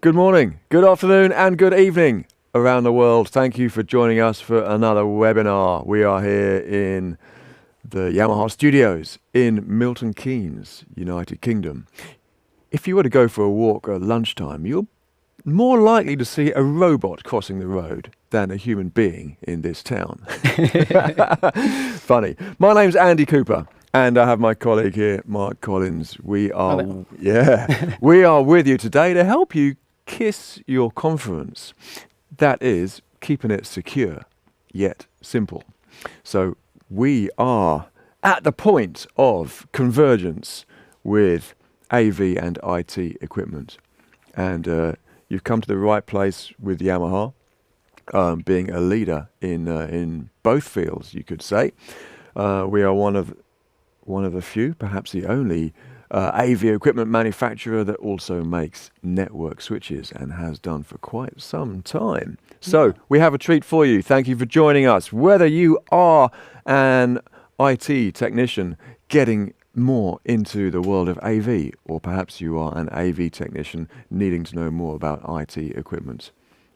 Good morning, good afternoon and good evening around the world. Thank you for joining us for another webinar. We are here in the Yamaha studios in Milton Keynes, United Kingdom. If you were to go for a walk at lunchtime, you're more likely to see a robot crossing the road than a human being in this town. Funny. My name's Andy Cooper. And I have my colleague here, Mark Collins. We are with you today to help you kiss your conference. That is keeping it secure, yet simple. So we are at the point of convergence with AV and IT equipment. And you've come to the right place with Yamaha, being a leader in both fields, you could say. We are one of the few, perhaps the only, AV equipment manufacturer that also makes network switches and has done for quite some time. So we have a treat for you. Thank you for joining us. Whether you are an IT technician getting more into the world of AV, or perhaps you are an AV technician needing to know more about IT equipment,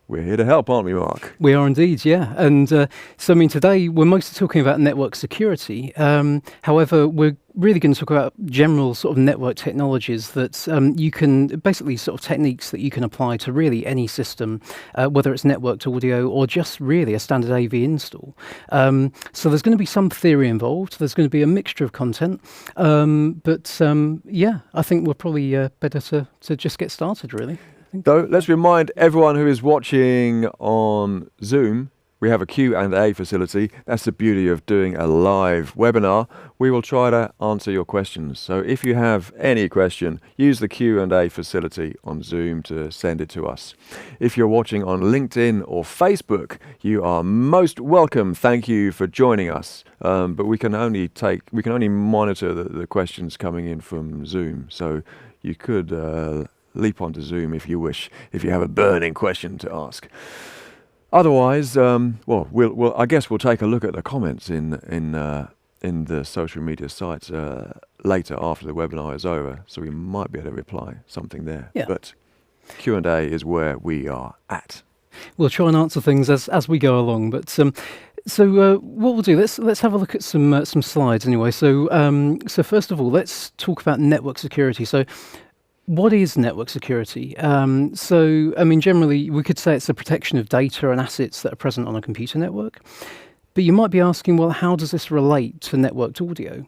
we're here to help, aren't we, Mark? We are indeed, yeah. And so, I mean, today we're mostly talking about network security. However, we're really going to talk about general sort of network technologies that you can, basically sort of techniques that you can apply to really any system, whether it's networked audio or just really a standard AV install. So there's going to be some theory involved. There's going to be a mixture of content. Yeah, I think we're probably better to just get started, really. So let's remind everyone who is watching on Zoom, we have a Q&A facility. That's the beauty of doing a live webinar. We will try to answer your questions. So if you have any question, use the Q&A facility on Zoom to send it to us. If you're watching on LinkedIn or Facebook, you are most welcome. Thank you for joining us. But we can only monitor the questions coming in from Zoom. So you could leap onto Zoom if you wish, if you have a burning question to ask. Otherwise, I guess we'll take a look at the comments in the social media sites later after the webinar is over, so we might be able to reply something there. Yeah. But Q&A is where we are at. We'll try and answer things as we go along. But so what we'll do, let's have a look at some slides anyway. So first of all, let's talk about network security. So what is network security? So, I mean, generally, we could say it's the protection of data and assets that are present on a computer network. But you might be asking, well, how does this relate to networked audio?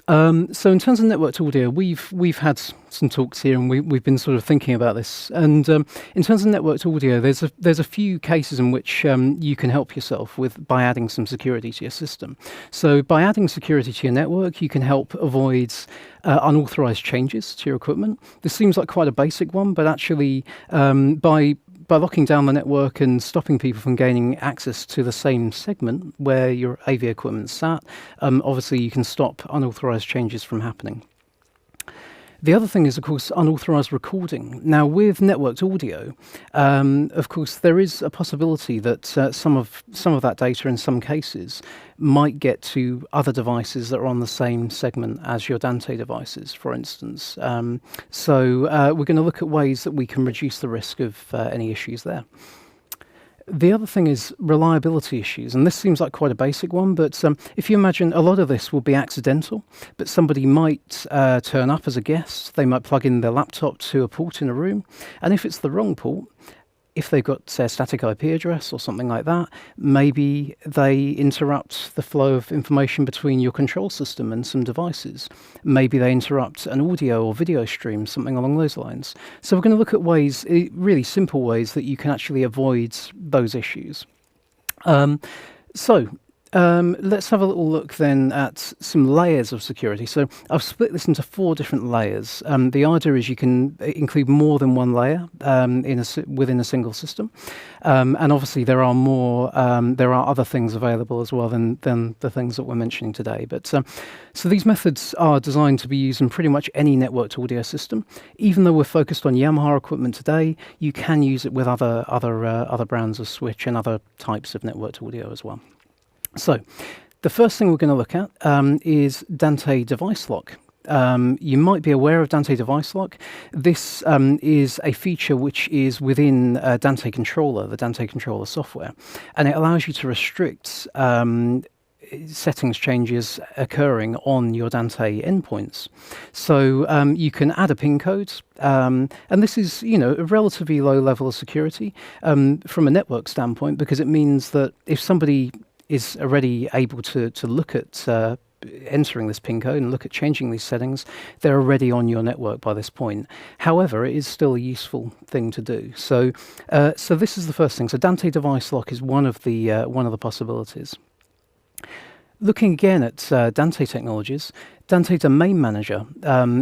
So in terms of networked audio, we've had some talks here, and we've been sort of thinking about this. And in terms of networked audio, there's a few cases in which you can help yourself by adding some security to your system. So by adding security to your network, you can help avoid unauthorized changes to your equipment. This seems like quite a basic one, but actually by locking down the network and stopping people from gaining access to the same segment where your AV equipment's sat, obviously you can stop unauthorized changes from happening. The other thing is, of course, unauthorized recording. Now, with networked audio, of course, there is a possibility that some of that data, in some cases, might get to other devices that are on the same segment as your Dante devices, for instance. So we're going to look at ways that we can reduce the risk of any issues there. The other thing is reliability issues, and this seems like quite a basic one, but if you imagine, a lot of this will be accidental, but somebody might turn up as a guest, they might plug in their laptop to a port in a room, and if it's the wrong port, if they've got, say, a static IP address or something like that, maybe they interrupt the flow of information between your control system and some devices. Maybe they interrupt an audio or video stream, something along those lines. So we're going to look at ways, really simple ways, that you can actually avoid those issues. Let's have a little look then at some layers of security. So I've split this into 4 different layers. The idea is you can include more than one layer within a single system. And obviously there are other things available as well than the things that we're mentioning today. But so these methods are designed to be used in pretty much any networked audio system. Even though we're focused on Yamaha equipment today, you can use it with other brands of switch and other types of networked audio as well. So the first thing we're going to look at is Dante device lock. You might be aware of Dante Device Lock. This is a feature which is within Dante Controller, the Dante Controller software, and it allows you to restrict settings changes occurring on your Dante endpoints. So you can add a PIN code, and this is, a relatively low level of security from a network standpoint, because it means that if somebody is already able to look at entering this PIN code and look at changing these settings, they're already on your network by this point. However, it is still a useful thing to do. So this is the first thing. So Dante Device Lock is one of the possibilities. Looking again at Dante technologies, Dante Domain Manager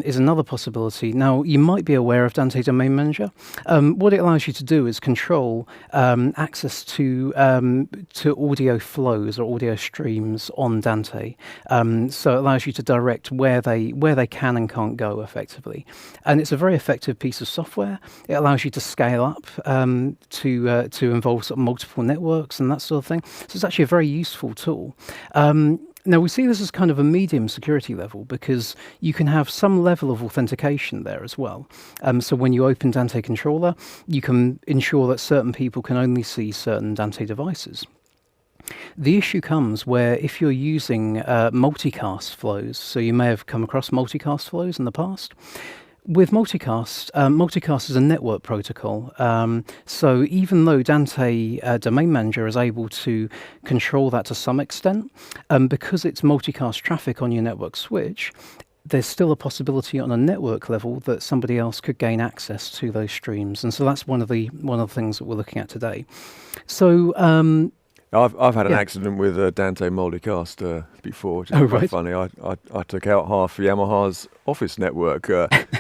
is another possibility. Now, you might be aware of Dante Domain Manager. What it allows you to do is control access to audio flows or audio streams on Dante. So it allows you to direct where they can and can't go effectively. And it's a very effective piece of software. It allows you to scale up to involve sort of multiple networks and that sort of thing. So it's actually a very useful tool. Now, we see this as kind of a medium security level because you can have some level of authentication there as well. So when you open Dante Controller, you can ensure that certain people can only see certain Dante devices. The issue comes where if you're using multicast flows, so you may have come across multicast flows in the past. With multicast, multicast is a network protocol. So even though Dante Domain Manager is able to control that to some extent, because it's multicast traffic on your network switch, there's still a possibility on a network level that somebody else could gain access to those streams. And so that's one of the things that we're looking at today. So I've had an accident with Dante multicast before, which is quite funny. I took out half Yamaha's office network,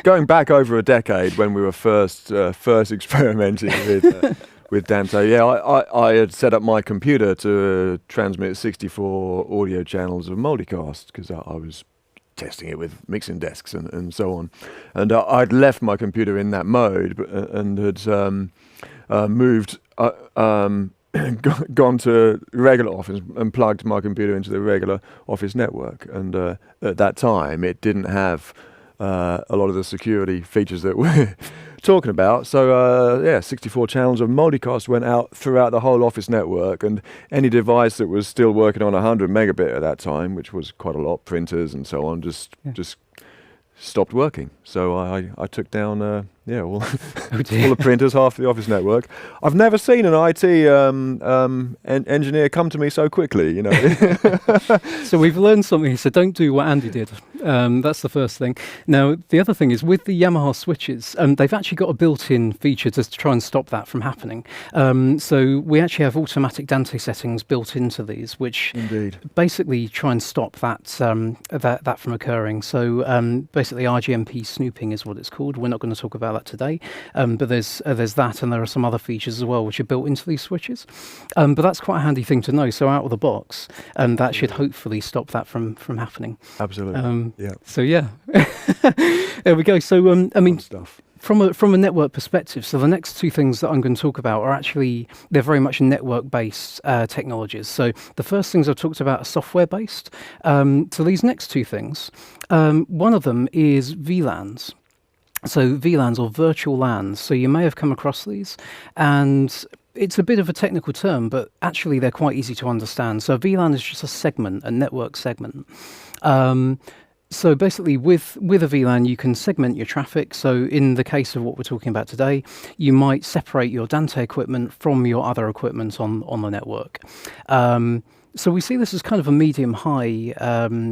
going back over a decade when we were first experimenting with Dante. Yeah, I had set up my computer to transmit 64 audio channels of multicast because I was testing it with mixing desks and so on. And I'd left my computer in that mode and had moved... gone to regular office and plugged my computer into the regular office network, and at that time it didn't have a lot of the security features that we're talking about. So 64 channels of multicast went out throughout the whole office network, and any device that was still working on 100 megabit at that time, which was quite a lot, printers and so on, just stopped working. So I took down all the printers, half the office network. I've never seen an IT engineer come to me so quickly, So we've learned something. So don't do what Andy did. That's the first thing. Now, the other thing is with the Yamaha switches, they've actually got a built-in feature to try and stop that from happening. So we actually have automatic Dante settings built into these, which indeed basically try and stop that from occurring. So basically RGMP snooping is what it's called. We're not going to talk about that today, but there's that, and there are some other features as well which are built into these switches. But that's quite a handy thing to know. So out of the box, that should hopefully stop that from happening. Absolutely. Yeah. So yeah, there we go. So I mean, stuff. From a network perspective, so the next two things that I'm going to talk about are actually, they're very much network-based technologies. So the first things I've talked about are software-based. So these next two things, one of them is VLANs. So VLANs, or virtual LANs. So you may have come across these, and it's a bit of a technical term, but actually they're quite easy to understand. So a VLAN is just a segment, a network segment. So basically, with a VLAN, you can segment your traffic. So in the case of what we're talking about today, you might separate your Dante equipment from your other equipment on the network. So we see this as kind of a medium-high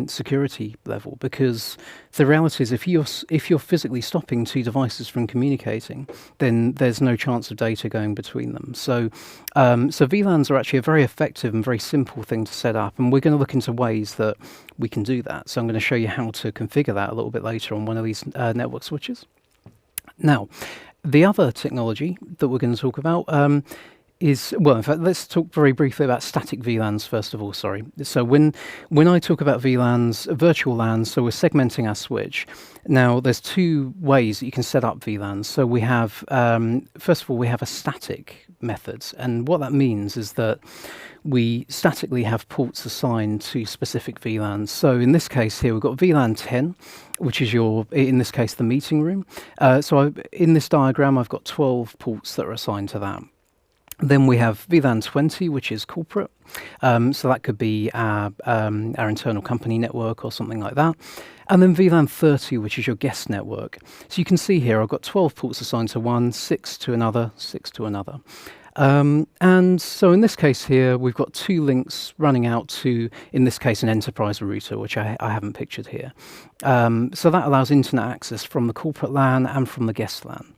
security level, because the reality is if you're physically stopping two devices from communicating, then there's no chance of data going between them. So VLANs are actually a very effective and very simple thing to set up, and we're going to look into ways that we can do that. So I'm going to show you how to configure that a little bit later on one of these network switches. Now, the other technology that we're going to talk about is, well, in fact, let's talk very briefly about static VLANs first of all, sorry. So when I talk about VLANs, virtual LANs, so we're segmenting our switch. Now, there's two ways that you can set up VLANs. So we have, first of all, we have a static method. And what that means is that we statically have ports assigned to specific VLANs. So in this case here, we've got VLAN 10, which is in this case, the meeting room. In this diagram, I've got 12 ports that are assigned to that. Then we have VLAN 20, which is corporate. So that could be our internal company network or something like that. And then VLAN 30, which is your guest network. So you can see here, I've got 12 ports assigned to one, 6 to another, 6 to another. And so in this case here, we've got 2 links running out to, in this case, an enterprise router, which I haven't pictured here. So that allows internet access from the corporate LAN and from the guest LAN.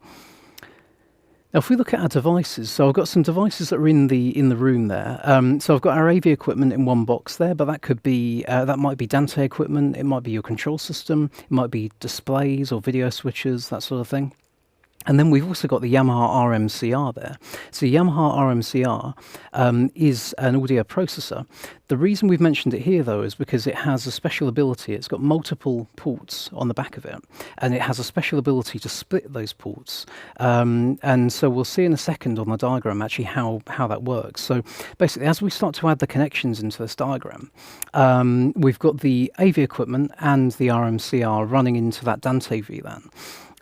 Now, if we look at our devices, so I've got some devices that are in the room there. So I've got our AV equipment in one box there, but that could be that might be Dante equipment, it might be your control system, it might be displays or video switches, that sort of thing. And then we've also got the Yamaha RMCR there. So Yamaha RMCR is an audio processor. The reason we've mentioned it here, though, is because it has a special ability. It's got multiple ports on the back of it, and it has a special ability to split those ports. And so we'll see in a second on the diagram actually how that works. So basically, as we start to add the connections into this diagram, we've got the AV equipment and the RMCR running into that Dante VLAN.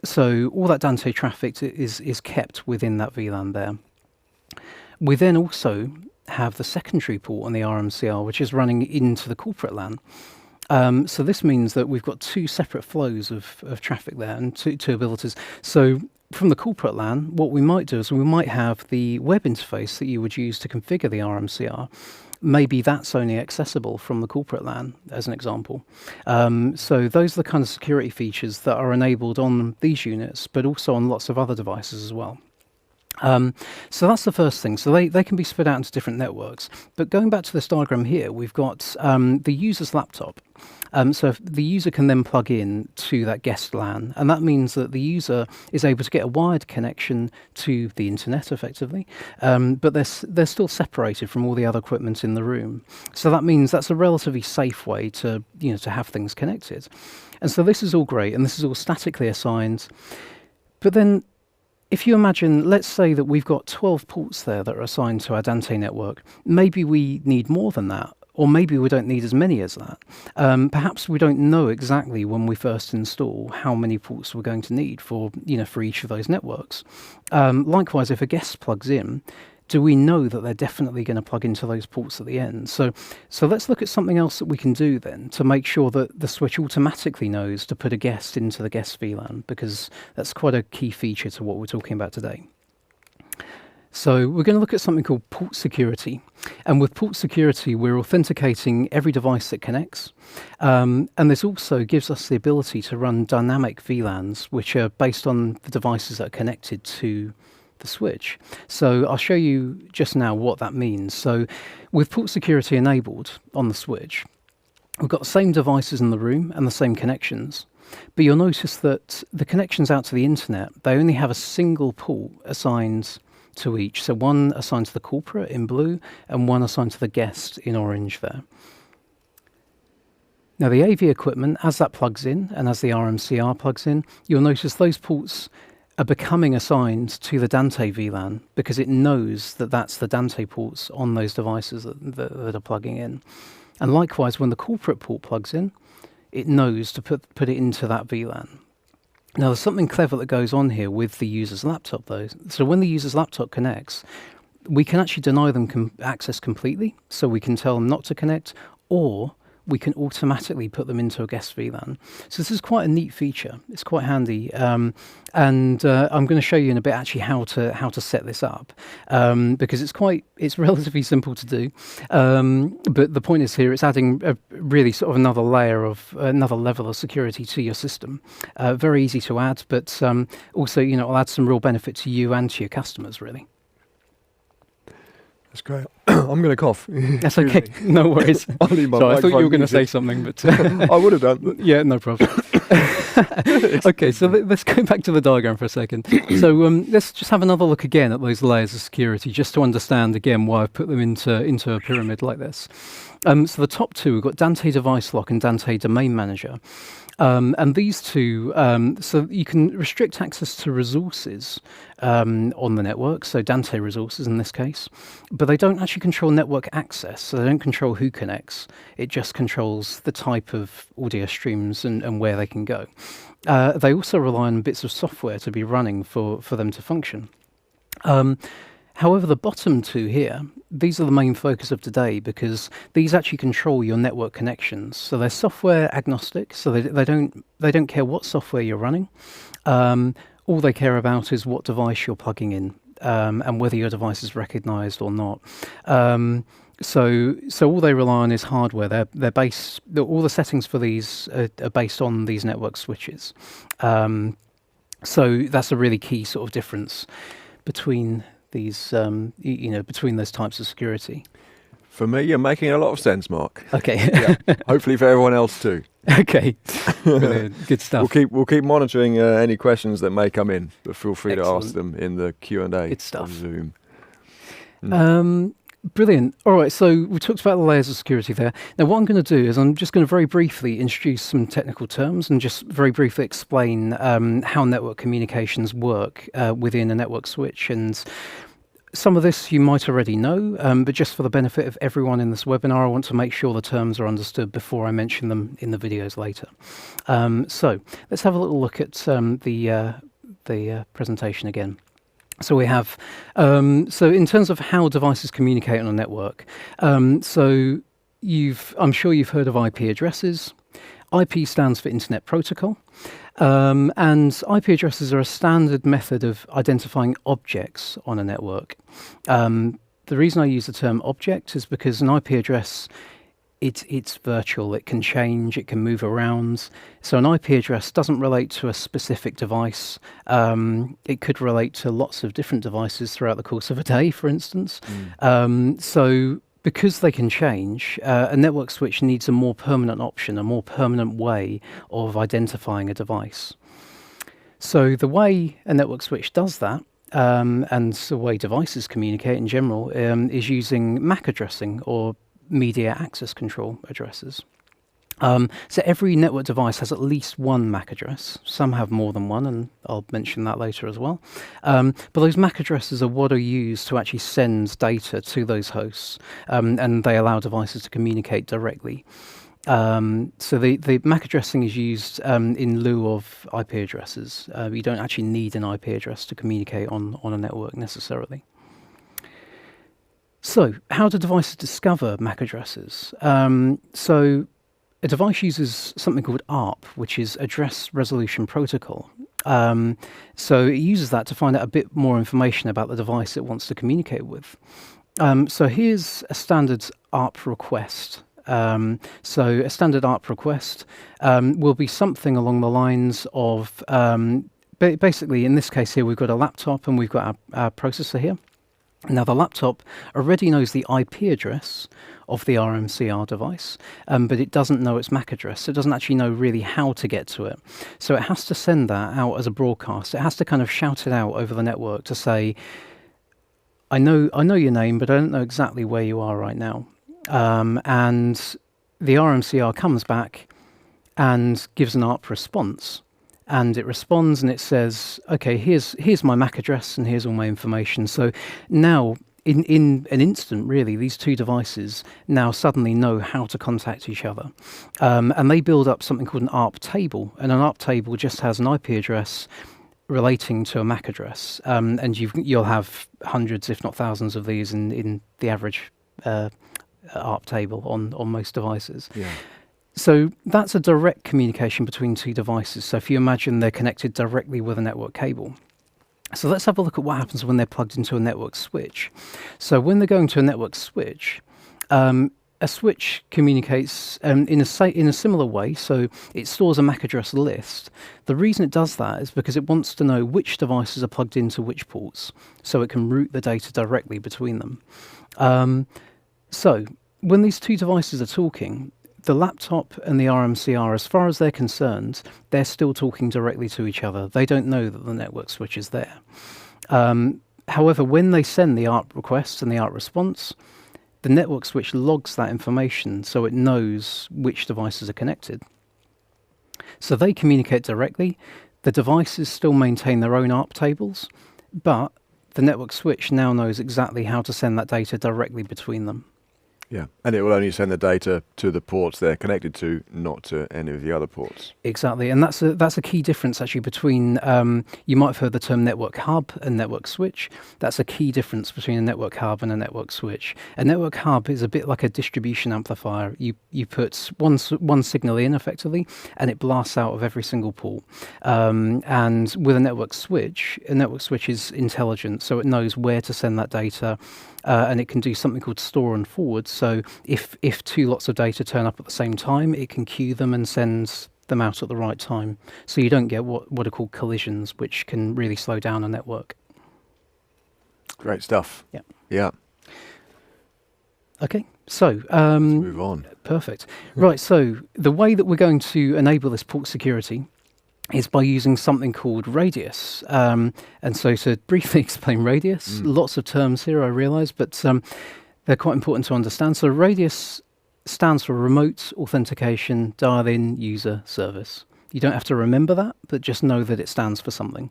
So all that Dante traffic is kept within that VLAN there. We then also have the secondary port on the RMCR, which is running into the corporate LAN. So this means that we've got 2 separate flows of traffic there and two abilities. So from the corporate LAN, what we might do is we might have the web interface that you would use to configure the RMCR. Maybe that's only accessible from the corporate LAN, as an example. So those are the kind of security features that are enabled on these units, but also on lots of other devices as well. So that's the first thing. So they can be split out into different networks. But going back to this diagram here, we've got the user's laptop. So the user can then plug in to that guest LAN, and that means that the user is able to get a wired connection to the internet effectively, but they're still separated from all the other equipment in the room. So that means that's a relatively safe way to have things connected. And so this is all great, and this is all statically assigned. But then if you imagine, let's say that we've got 12 ports there that are assigned to our Dante network. Maybe we need more than that. Or maybe we don't need as many as that. Perhaps we don't know exactly when we first install how many ports we're going to need for each of those networks. Likewise, if a guest plugs in, do we know that they're definitely going to plug into those ports at the end? So let's look at something else that we can do then to make sure that the switch automatically knows to put a guest into the guest VLAN, because that's quite a key feature to what we're talking about today. So we're going to look at something called port security. And with port security, we're authenticating every device that connects. And this also gives us the ability to run dynamic VLANs, which are based on the devices that are connected to the switch. So I'll show you just now what that means. So with port security enabled on the switch, we've got the same devices in the room and the same connections. But you'll notice that the connections out to the internet, they only have a single port assigned to each. So one assigned to the corporate in blue and one assigned to the guest in orange there. Now the AV equipment, as that plugs in and as the RMCR plugs in, you'll notice those ports are becoming assigned to the Dante VLAN because it knows that that's the Dante ports on those devices that are plugging in. And likewise, when the corporate port plugs in, it knows to put it into that VLAN. Now, there's something clever that goes on here with the user's laptop, though. So when the user's laptop connects, we can actually deny them access completely. So we can tell them not to connect, or we can automatically put them into a guest VLAN. So this is quite a neat feature. It's quite handy. And I'm going to show you in a bit actually how to set this up, because it's relatively simple to do. But the point is here, it's adding a really sort of another level of security to your system. Very easy to add, but also it'll add some real benefit to you and to your customers, really. That's great. I'm going to cough. That's okay. No worries. Sorry, I thought you were going to say something, but I would have done. Yeah, no problem. Okay, so let's go back to the diagram for a second. So let's just have another look again at those layers of security, just to understand again why I've put them into a pyramid like this. So the top two, we've got Dante Device Lock and Dante Domain Manager. And these two, so you can restrict access to resources on the network, so Dante resources in this case, but they don't actually control network access, so they don't control who connects. It just controls the type of audio streams and where they can go. They also rely on bits of software to be running for them to function. However, the bottom two here, these are the main focus of today because these actually control your network connections. So they're software agnostic, so they don't care what software you're running. All they care about is what device you're plugging in and whether your device is recognized or not. So all they rely on is hardware. All the settings for these are based on these network switches. So that's a really key sort of difference between these, between those types of security. For me, you're making a lot of sense, Mark. Okay. Yeah. Hopefully for everyone else too. Okay. Brilliant. Good stuff. We'll keep monitoring any questions that may come in, but feel free Excellent. to ask them in the Q&A Good stuff. on Zoom. Brilliant. All right, so we talked about the layers of security there. Now, what I'm going to do is I'm just going to very briefly introduce some technical terms and just very briefly explain how network communications work within a network switch. And some of this you might already know, but just for the benefit of everyone in this webinar, I want to make sure the terms are understood before I mention them in the videos later. So let's have a little look at the presentation again. So we have, so in terms of how devices communicate on a network, so I'm sure you've heard of IP addresses. IP stands for Internet Protocol, and IP addresses are a standard method of identifying objects on a network. The reason I use the term object is because an IP address, it's virtual, it can change, it can move around. So an IP address doesn't relate to a specific device. It could relate to lots of different devices throughout the course of a day, for instance. So because they can change, a network switch needs a more permanent option, a more permanent way of identifying a device. So the way a network switch does that, and the way devices communicate in general, is using MAC addressing, or media access control addresses. So every network device has at least one MAC address. Some have more than one, and I'll mention that later as well. But those MAC addresses are what are used to actually send data to those hosts, and they allow devices to communicate directly. So the MAC addressing is used in lieu of IP addresses. You don't actually need an IP address to communicate on a network necessarily. So, how do devices discover MAC addresses? So, a device uses something called ARP, which is Address Resolution Protocol. So, it uses that to find out a bit more information about the device it wants to communicate with. So, here's a standard ARP request. So, a standard ARP request will be something along the lines of, basically, in this case here, we've got a laptop and we've got our processor here. Now, the laptop already knows the IP address of the RMCR device, but it doesn't know its MAC address. It doesn't actually know really how to get to it. So it has to send that out as a broadcast. It has to kind of shout it out over the network to say, I know your name, but I don't know exactly where you are right now. And the RMCR comes back and gives an ARP response. And it responds and it says, okay, here's my MAC address and here's all my information. So now, in an instant, really, these two devices now suddenly know how to contact each other. And they build up something called an ARP table. And an ARP table just has an IP address relating to a MAC address. And you'll have hundreds, if not thousands, of these in the average ARP table on most devices. Yeah. So that's a direct communication between two devices. So if you imagine they're connected directly with a network cable. So let's have a look at what happens when they're plugged into a network switch. So when they're going to a network switch, a switch communicates in a similar way. So it stores a MAC address list. The reason it does that is because it wants to know which devices are plugged into which ports, so it can route the data directly between them. So when these two devices are talking, the laptop and the RMCR, as far as they're concerned, they're still talking directly to each other. They don't know that the network switch is there. However, when they send the ARP request and the ARP response, the network switch logs that information so it knows which devices are connected. So they communicate directly. The devices still maintain their own ARP tables, but the network switch now knows exactly how to send that data directly between them. Yeah, and it will only send the data to the ports they're connected to, not to any of the other ports. Exactly, and that's a key difference actually between, you might have heard the term network hub and network switch. That's a key difference between a network hub and a network switch. A network hub is a bit like a distribution amplifier. You put one signal in effectively, and it blasts out of every single port. And with a network switch is intelligent, so it knows where to send that data. And it can do something called store and forward. So if two lots of data turn up at the same time, it can queue them and send them out at the right time. So you don't get what are called collisions, which can really slow down a network. Great stuff. Yeah. Yeah. Okay, so let's move on. Perfect. Right, so the way that we're going to enable this port security is by using something called radius. And so to briefly explain radius, lots of terms here, I realise, but they're quite important to understand. So radius stands for Remote Authentication Dial-In User Service. You don't have to remember that, but just know that it stands for something.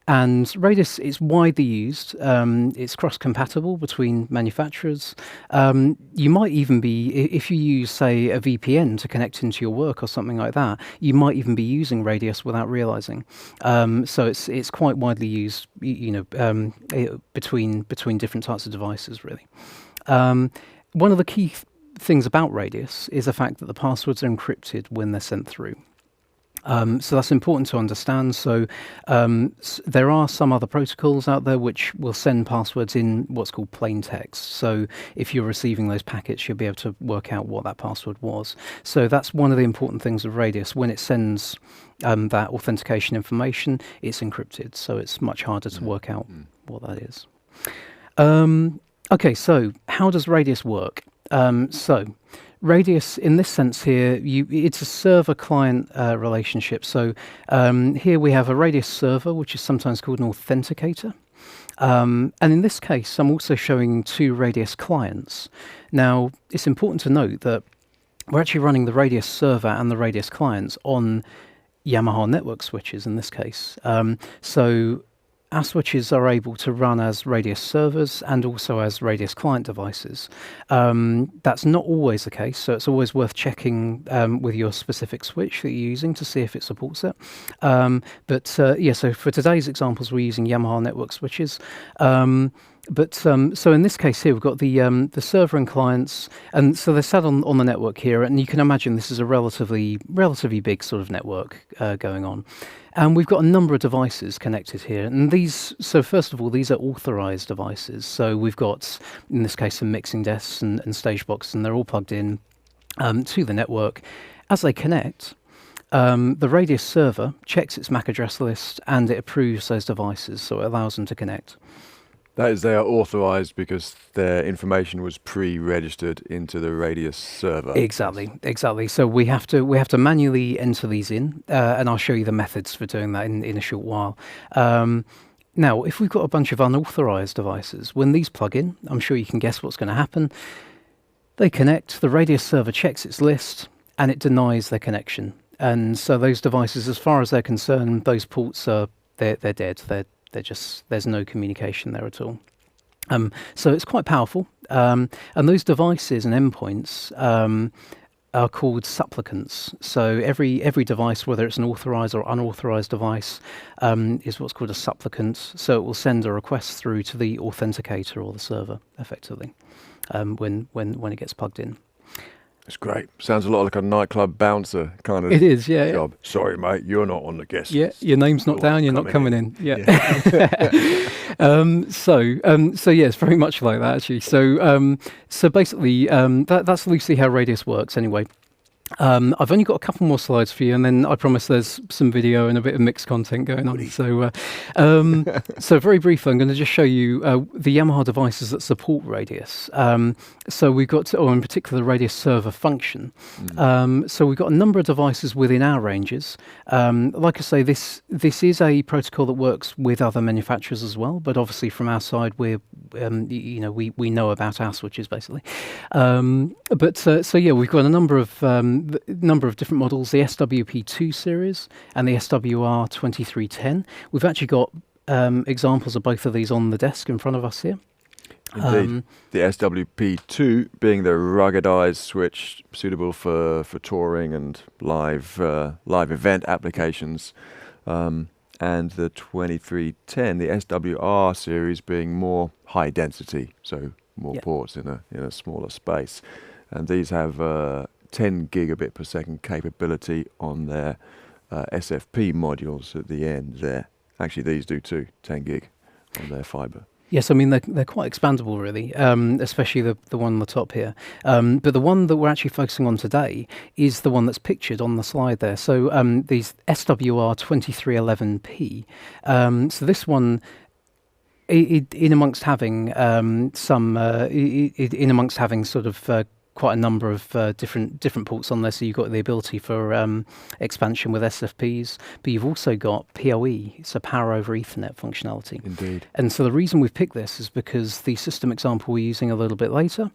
And radius is widely used. It's cross-compatible between manufacturers. You might even be, if you use, say, a VPN to connect into your work or something like that, you might even be using radius without realizing. So it's quite widely used, between different types of devices, really. One of the key things about radius is the fact that the passwords are encrypted when they're sent through. So that's important to understand. So there are some other protocols out there which will send passwords in what's called plain text. So if you're receiving those packets, you'll be able to work out what that password was. So that's one of the important things of radius. When it sends that authentication information, it's encrypted. So it's much harder to work out what that is. Okay, so how does radius work? So radius, in this sense here, it's a server-client relationship. So here we have a radius server, which is sometimes called an authenticator. And in this case, I'm also showing two radius clients. Now, it's important to note that we're actually running the radius server and the radius clients on Yamaha network switches in this case. So our switches are able to run as radius servers and also as radius client devices. That's not always the case, so it's always worth checking with your specific switch that you're using to see if it supports it. So for today's examples, we're using Yamaha network switches. So in this case here, we've got the server and clients, and so they're sat on the network here, and you can imagine this is a relatively big sort of network going on. And we've got a number of devices connected here, and so first of all, these are authorized devices. So we've got, in this case, some mixing desks and stage boxes, and they're all plugged in to the network. As they connect, the radius server checks its MAC address list, and it approves those devices, so it allows them to connect. That is, they are authorized because their information was pre-registered into the radius server. Exactly. So we have to manually enter these in, and I'll show you the methods for doing that in a short while. Now, if we've got a bunch of unauthorized devices, when these plug in, I'm sure you can guess what's going to happen. They connect, the radius server checks its list, and it denies their connection. And so those devices, as far as they're concerned, those ports they're dead. There's no communication there at all. So it's quite powerful. And those devices and endpoints are called supplicants. So every device, whether it's an authorized or unauthorized device, is what's called a supplicant. So it will send a request through to the authenticator or the server, effectively, when it gets plugged in. It's great. Sounds a lot like a nightclub bouncer kind of it is, yeah, job. Yeah. Sorry, mate, you're not on the guest list. Yeah, your name's not down, you're not coming in. Yeah. So yeah, it's very much like that, actually. So basically, that's loosely how radius works anyway. I've only got a couple more slides for you, and then I promise there's some video and a bit of mixed content going on. So very briefly, I'm going to just show you the Yamaha devices that support Radius. So we've got, or in particular, the Radius server function. So we've got a number of devices within our ranges. Like I say, this is a protocol that works with other manufacturers as well, but obviously from our side, we know about our switches basically. So yeah, we've got a number of different models, the SWP2 series and the SWR2310. We've actually got examples of both of these on the desk in front of us here. Indeed. The SWP2 being the ruggedized switch suitable for touring and live event applications. And the 2310, the SWR series being more high density, so more ports in a smaller space. And these have 10 gigabit per second capability on their SFP modules at the end there. Actually, these do too, 10 gig on their fiber. Yes, I mean, they're quite expandable, really, especially the one on the top here. But the one that we're actually focusing on today is the one that's pictured on the slide there. So these SWR2311P. So this one, in amongst having sort of quite a number of different ports on there, so you've got the ability for expansion with SFPs, but you've also got PoE, so power over Ethernet functionality. Indeed. And so the reason we've picked this is because the system example we're using a little bit later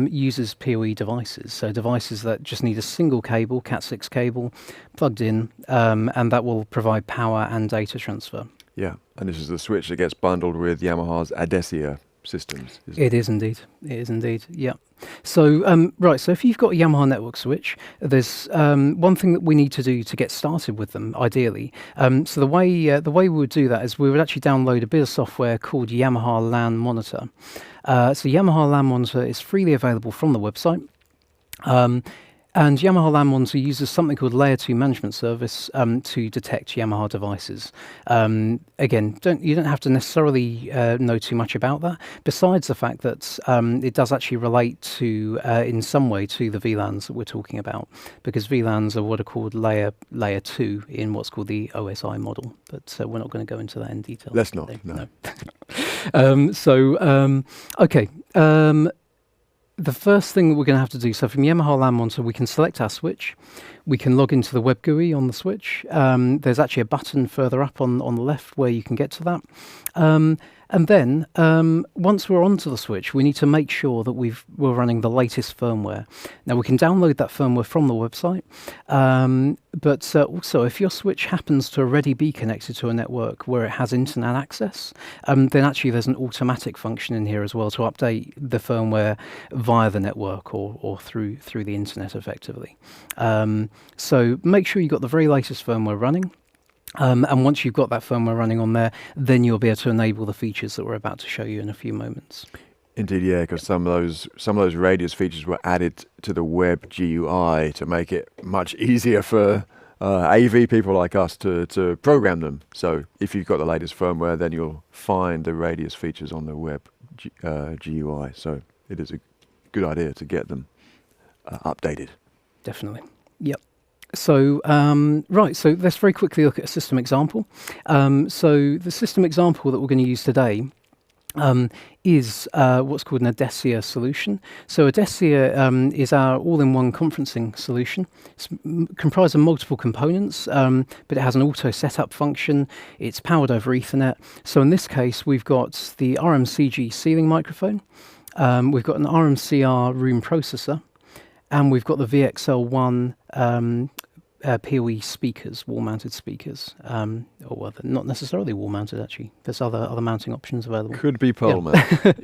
uses PoE devices, so devices that just need a single cable, Cat6 cable, plugged in, and that will provide power and data transfer. Yeah, and this is the switch that gets bundled with Yamaha's ADECIA systems. It is indeed. Yeah. So right. So if you've got a Yamaha network switch, there's one thing that we need to do to get started with them. Ideally, so the way we would do that is we would actually download a bit of software called Yamaha LAN Monitor. So Yamaha LAN Monitor is freely available from the website. And Yamaha LAN Monitor uses something called Layer 2 Management Service to detect Yamaha devices. Again, you don't have to necessarily know too much about that, besides the fact that it does actually relate to, in some way, to the VLANs that we're talking about, because VLANs are what are called layer 2 in what's called the OSI model. But we're not going to go into that in detail. Let's not, no. Okay. The first thing that we're going to have to do, so from Yamaha LAN Monitor, we can select our switch. We can log into the web GUI on the switch. There's actually a button further up on the left where you can get to that. And then once we're onto the switch, we need to make sure that we're running the latest firmware. Now, we can download that firmware from the website, but also if your switch happens to already be connected to a network where it has internet access, then actually there's an automatic function in here as well to update the firmware via the network or through the internet effectively. So make sure you've got the very latest firmware running. And once you've got that firmware running on there, then you'll be able to enable the features that we're about to show you in a few moments. Indeed, yeah, because some of those Radius features were added to the web GUI to make it much easier for AV people like us to program them. So if you've got the latest firmware, then you'll find the Radius features on the web GUI. So it is a good idea to get them updated. Definitely. Yep. So, right, so let's very quickly look at a system example. So the system example that we're going to use today is what's called an ADECIA solution. So ADECIA is our all-in-one conferencing solution. It's comprised of multiple components, but it has an auto setup function. It's powered over Ethernet. So in this case, we've got the RMCG ceiling microphone. We've got an RMCR room processor. And we've got the VXL1 PoE speakers, wall-mounted speakers. Well, not necessarily wall-mounted, actually. There's other mounting options available. Could be pole-mounted.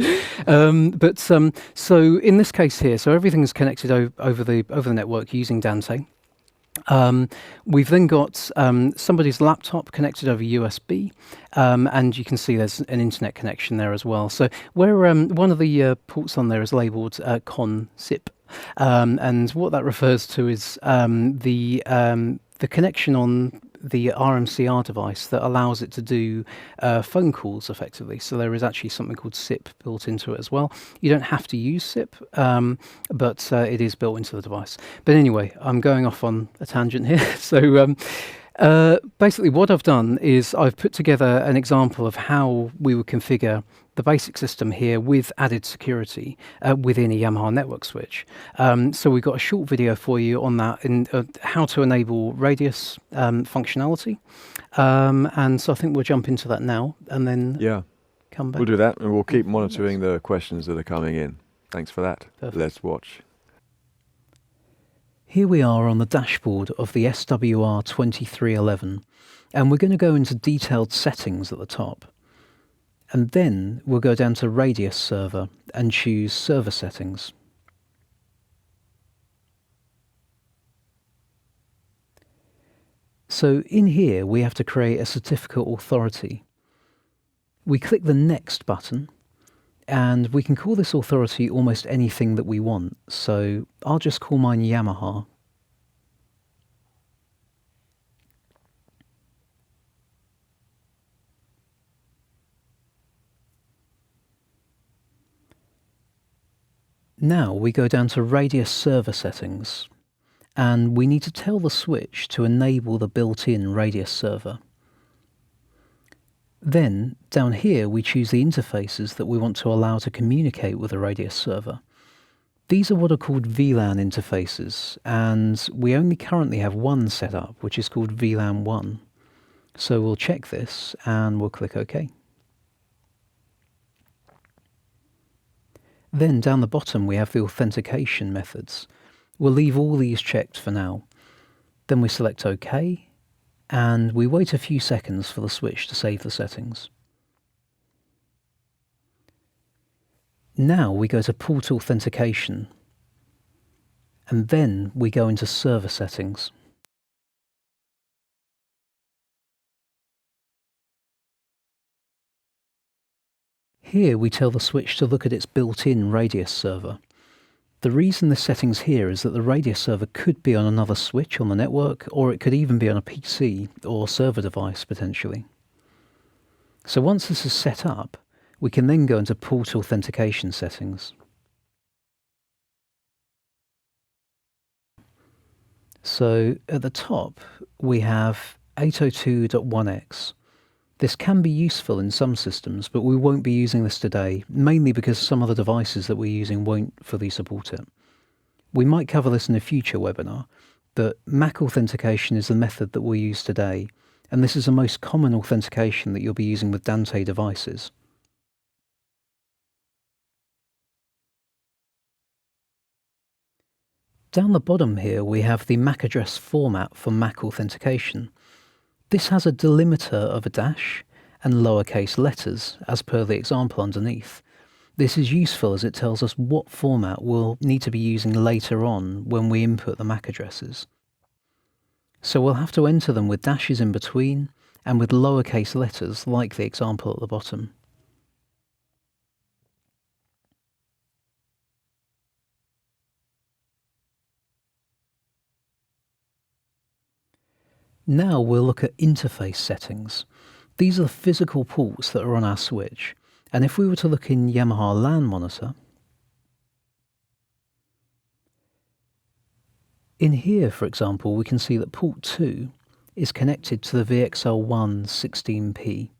So in this case here, so everything's connected over the network using Dante. We've then got somebody's laptop connected over USB, and you can see there's an internet connection there as well. So where one of the ports on there is labelled CON-SIP. And what that refers to is the connection on the RMCR device that allows it to do phone calls effectively. So there is actually something called SIP built into it as well. You don't have to use SIP, but it is built into the device. But anyway, I'm going off on a tangent here. So basically what I've done is I've put together an example of how we would configure the basic system here with added security within a Yamaha network switch. So we've got a short video for you on that in how to enable radius functionality. And so I think we'll jump into that now and then come back. We'll do that, and we'll keep monitoring the questions that are coming in. Thanks for that. Perfect. Let's watch. Here we are on the dashboard of the SWR2311, and we're going to go into detailed settings at the top. And then we'll go down to Radius Server and choose Server Settings. So in here we have to create a certificate authority. We click the Next button, and we can call this authority almost anything that we want. So I'll just call mine Yamaha. Now we go down to Radius Server Settings, and we need to tell the switch to enable the built-in Radius server. Then, down here we choose the interfaces that we want to allow to communicate with the Radius server. These are what are called VLAN interfaces, and we only currently have one set up, which is called VLAN 1. So we'll check this, and we'll click OK. Then down the bottom we have the authentication methods. We'll leave all these checked for now. Then we select OK, and we wait a few seconds for the switch to save the settings. Now we go to Port Authentication, and then we go into Server Settings. Here we tell the switch to look at its built-in Radius server. The reason this setting's here is that the Radius server could be on another switch on the network, or it could even be on a PC or server device potentially. So once this is set up, we can then go into Port Authentication settings. So at the top we have 802.1x. This can be useful in some systems, but we won't be using this today, mainly because some of the devices that we're using won't fully support it. We might cover this in a future webinar, but MAC authentication is the method that we'll use today, and this is the most common authentication that you'll be using with Dante devices. Down the bottom here we have the MAC address format for MAC authentication. This has a delimiter of a dash and lowercase letters, as per the example underneath. This is useful as it tells us what format we'll need to be using later on when we input the MAC addresses. So we'll have to enter them with dashes in between and with lowercase letters, like the example at the bottom. Now we'll look at interface settings. These are the physical ports that are on our switch, and if we were to look in Yamaha LAN Monitor, in here for example we can see that port 2 is connected to the VXL1 16P,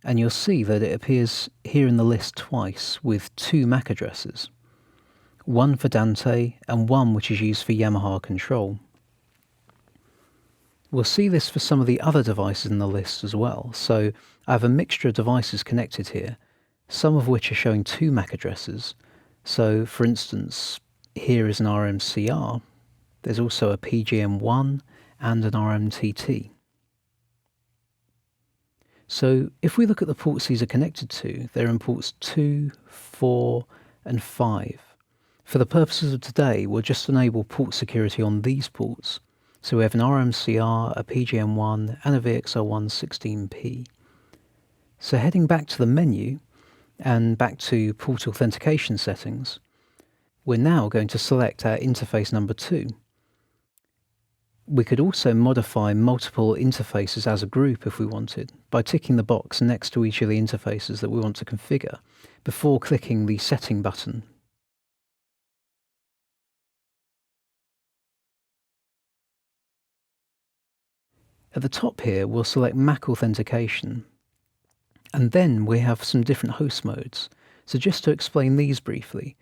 and you'll see that it appears here in the list twice with two MAC addresses, one for Dante and one which is used for Yamaha control. We'll see this for some of the other devices in the list as well. So I have a mixture of devices connected here, some of which are showing two MAC addresses. So for instance, here is an RMCR. There's also a PGM1 and an RMTT. So if we look at the ports these are connected to, they're in ports 2, 4 and 5. For the purposes of today, we'll just enable port security on these ports. So we have an RMCR, a PGM1 and a VXL1 16P. So heading back to the menu and back to port authentication settings, we're now going to select our interface number 2. We could also modify multiple interfaces as a group if we wanted, by ticking the box next to each of the interfaces that we want to configure before clicking the setting button. At the top here, we'll select Mac Authentication, and then we have some different host modes. So just to explain these briefly,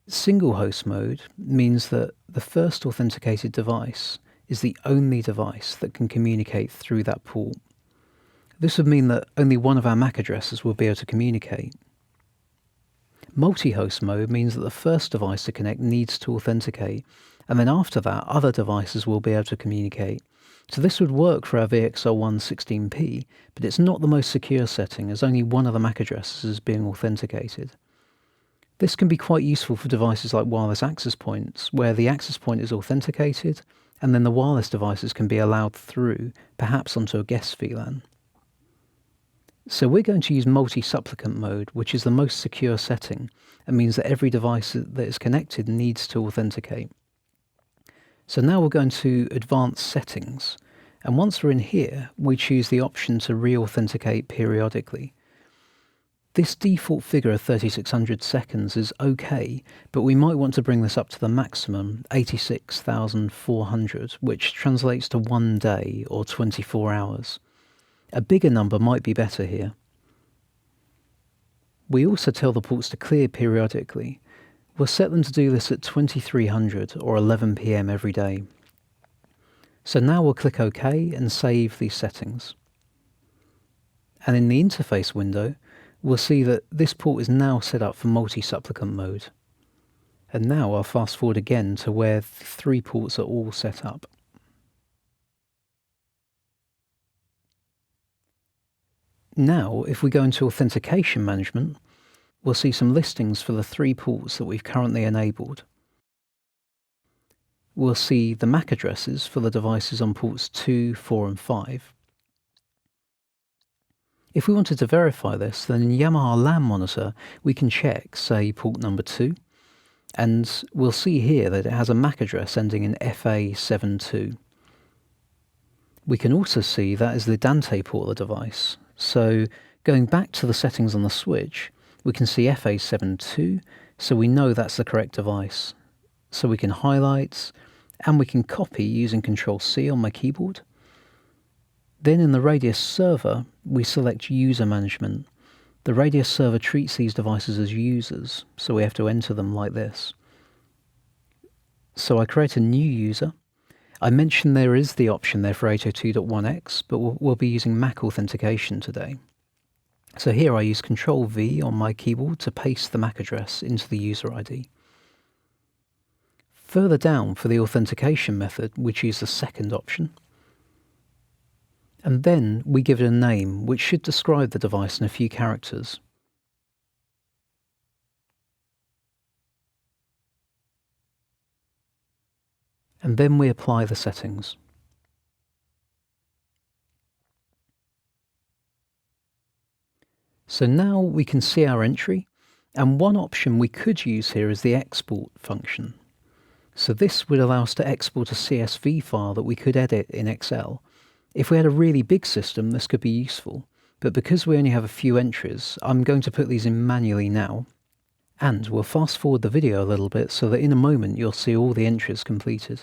single host mode means that the first authenticated device is the only device that can communicate through that port. This would mean that only one of our MAC addresses will be able to communicate. Multi-host mode means that the first device to connect needs to authenticate, and then after that, other devices will be able to communicate. So this would work for our VXL1 16P, but it's not the most secure setting, as only one of the MAC addresses is being authenticated. This can be quite useful for devices like wireless access points, where the access point is authenticated, and then the wireless devices can be allowed through, perhaps onto a guest VLAN. So we're going to use multi-supplicant mode, which is the most secure setting, and means that every device that is connected needs to authenticate. So now we're going to advanced settings, and once we're in here, we choose the option to re-authenticate periodically. This default figure of 3600 seconds is okay, but we might want to bring this up to the maximum, 86,400, which translates to 1 day or 24 hours. A bigger number might be better here. We also tell the ports to clear periodically. We'll set them to do this at 2300 or 11 PM every day. So now we'll click OK and save these settings. And in the interface window, we'll see that this port is now set up for multi-supplicant mode. And now I'll fast forward again to where the 3 ports are all set up. Now, if we go into authentication management, we'll see some listings for the 3 ports that we've currently enabled. We'll see the MAC addresses for the devices on ports 2, 4 and 5. If we wanted to verify this, then in Yamaha LAN Monitor, we can check, say, port number 2, and we'll see here that it has a MAC address ending in FA72. We can also see that is the Dante port of the device. So going back to the settings on the switch, we can see FA72, so we know that's the correct device. So we can highlight, and we can copy using Ctrl-C on my keyboard. Then in the Radius server, we select User Management. The Radius server treats these devices as users, so we have to enter them like this. So I create a new user. I mentioned there is the option there for 802.1x, but we'll be using MAC authentication today. So here I use Ctrl-V on my keyboard to paste the MAC address into the user ID. Further down for the authentication method, we choose the second option. And then we give it a name, which should describe the device in a few characters. And then we apply the settings. So now we can see our entry, and one option we could use here is the export function. So this would allow us to export a CSV file that we could edit in Excel. If we had a really big system, this could be useful, but because we only have a few entries, I'm going to put these in manually now. And we'll fast forward the video a little bit so that in a moment you'll see all the entries completed.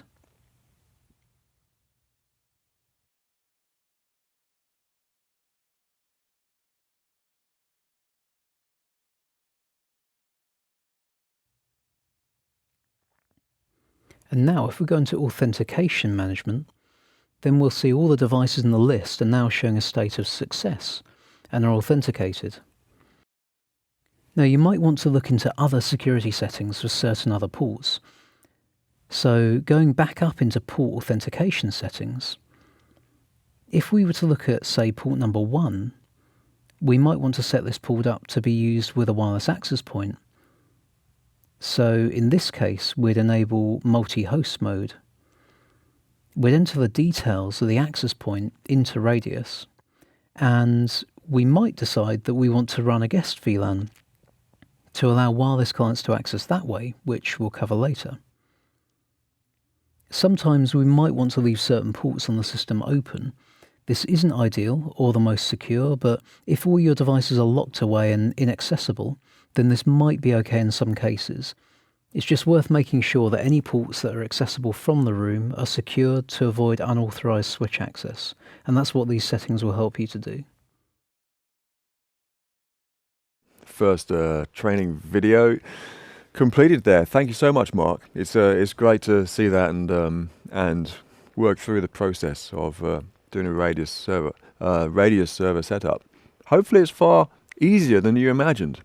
And now if we go into authentication management, then we'll see all the devices in the list are now showing a state of success and are authenticated. Now you might want to look into other security settings for certain other ports. So going back up into port authentication settings, if we were to look at, say, port number 1, we might want to set this port up to be used with a wireless access point. So in this case, we'd enable multi-host mode. We'd enter the details of the access point into Radius, and we might decide that we want to run a guest VLAN to allow wireless clients to access that way, which we'll cover later. Sometimes we might want to leave certain ports on the system open. This isn't ideal or the most secure, but if all your devices are locked away and inaccessible, then this might be okay in some cases. It's just worth making sure that any ports that are accessible from the room are secured to avoid unauthorized switch access, and that's what these settings will help you to do. First training video completed there. Thank you so much, Mark. It's great to see that and work through the process of doing a radius server setup. Hopefully it's far easier than you imagined.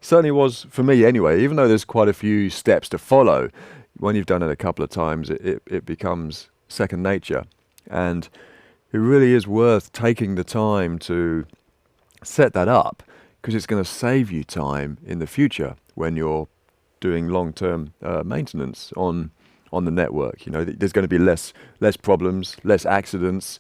Certainly was for me anyway, even though there's quite a few steps to follow. When you've done it a couple of times, it becomes second nature. And it really is worth taking the time to set that up, because it's going to save you time in the future when you're doing long-term maintenance on the network. You know, there's going to be less problems, less accidents,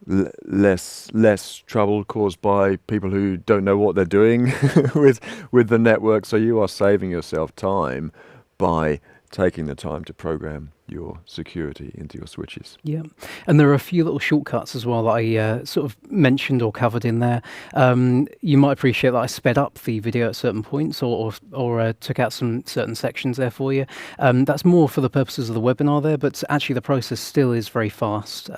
less trouble caused by people who don't know what they're doing with the network. So you are saving yourself time by taking the time to program your security into your switches. Yeah, and there are a few little shortcuts as well that I sort of mentioned or covered in there. You might appreciate that I sped up the video at certain points or took out some certain sections there for you. That's more for the purposes of the webinar there, but actually the process still is very fast.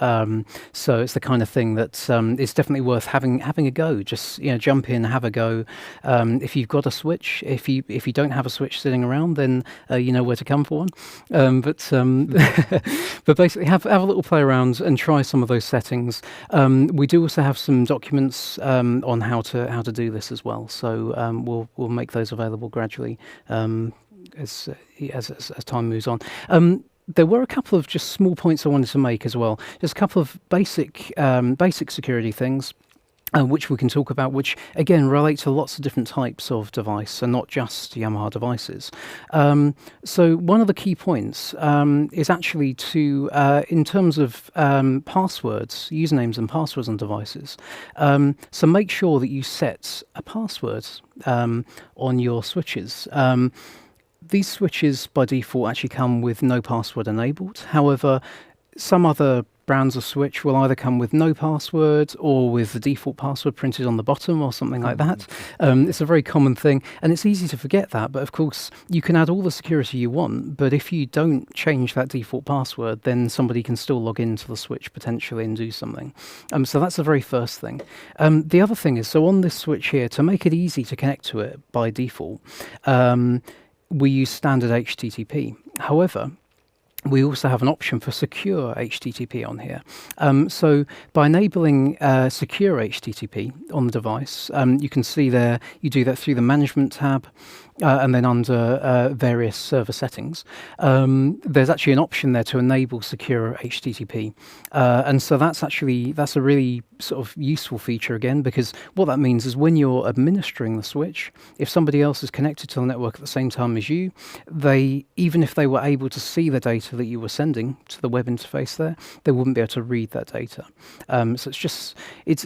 So it's the kind of thing that it's definitely worth having a go. Just jump in, have a go. If you've got a switch, if you don't have a switch sitting around, then you know where to come for one. But basically have a little play around and try some of those settings. We do also have some documents on how to do this as well. So we'll make those available gradually as time moves on. There were a couple of just small points I wanted to make as well. Just a couple of basic security things. Which we can talk about, which again relate to lots of different types of device and not just Yamaha devices. So one of the key points is actually to, in terms of passwords, usernames and passwords on devices. So make sure that you set a password on your switches. These switches by default actually come with no password enabled. However, some other brands of switch will either come with no password or with the default password printed on the bottom or something like that. It's a very common thing, and it's easy to forget that, but of course you can add all the security you want, but if you don't change that default password, then somebody can still log into the switch potentially and do something. So that's the very first thing. The other thing is, so on this switch here, to make it easy to connect to it by default, we use standard HTTP. However, we also have an option for secure HTTP on here. So by enabling secure HTTP on the device, you can see there, you do that through the Management tab, and then under various server settings. There's actually an option there to enable secure HTTP. And so that's a really sort of useful feature again, because what that means is when you're administering the switch, if somebody else is connected to the network at the same time as you, even if they were able to see the data that you were sending to the web interface there, they wouldn't be able to read that data. So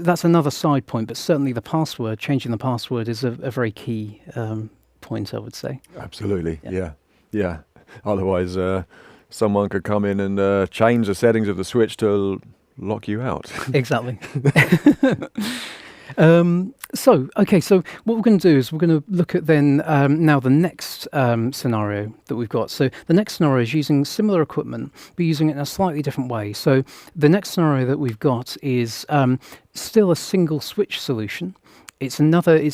that's another side point, but certainly changing the password is a very key point, I would say. Absolutely, yeah. Otherwise, someone could come in and change the settings of the switch to lock you out. Exactly. So what we're going to do is we're going to look at then now the next scenario that we've got. So the next scenario is using similar equipment, but using it in a slightly different way. So the next scenario that we've got is still a single switch solution. It's